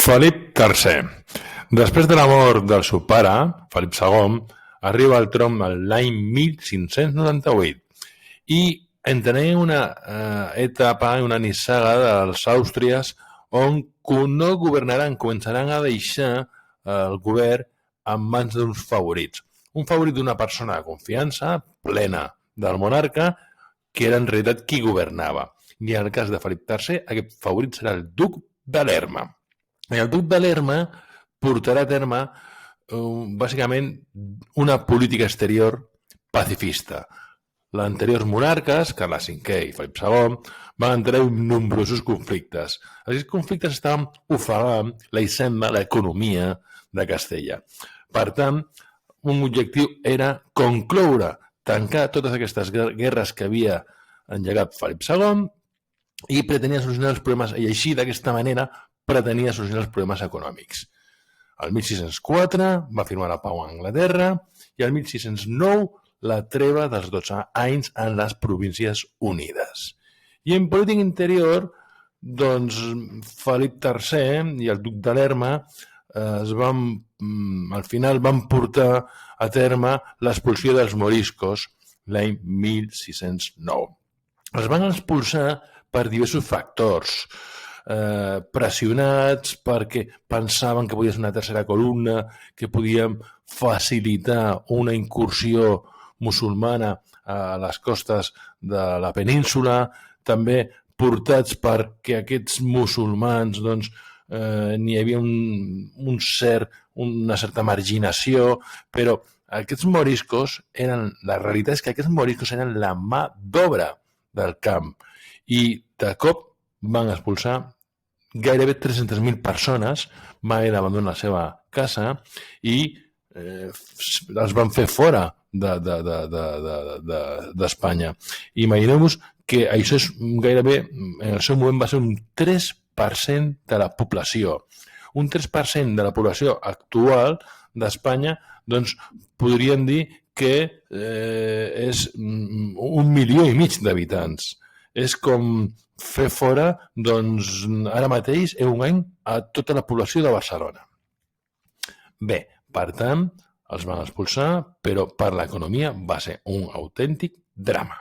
Felip III. Després de la mort del seu pare, Felip II, arriba al tron l'any 1598 i entenem una etapa, una nissaga dels Àustries on no governaran, començaran a deixar el govern en mans d'uns favorits. Un favorit d'una persona de confiança plena del monarca, que era en realitat qui governava. I en el cas de Felip III, aquest favorit serà el duc de Lerma. I el duc de Lerma portarà a terme bàsicament una política exterior pacifista. Els anteriors monarques, Carles V i Felip II, van entrar en nombrosos conflictes. Aquests conflictes estaven ofegant la hisenda, l'economia de Castella. Per tant, un objectiu era concloure, tancar totes aquestes guerres que havia engegat Felip II i pretenia solucionar els problemes, i així d'aquesta manera pretenia solucionar els problemes econòmics. El 1604 va firmar la pau a Anglaterra i el 1609 la treva dels 12 anys en les Províncies Unides. I en política interior, doncs, Felip III i el duc de Lerma al final van portar a terme l'expulsió dels moriscos l'any 1609. Els van expulsar per diversos factors, pressionats perquè pensaven que podia ser una tercera columna, que podien facilitar una incursió musulmana a les costes de la península, també portats perquè aquests musulmans n'hi havia una certa marginació, però aquests moriscos la realitat és que aquests moriscos eren la mà d'obra del camp i de cop van expulsar gairebé 300.000 persones, van haver d'abandonar la seva casa i els van fer fora d'Espanya. Imagineu-vos que això és gairebé, en el seu moment va ser un 3% de la població. Un 3% de la població actual d'Espanya, doncs podríem dir que és 1,5 milió d'habitants. És com fer fora, doncs, ara mateix, en un any, a tota la població de Barcelona. Bé, per tant, els van expulsar, però per l'economia va ser un autèntic drama.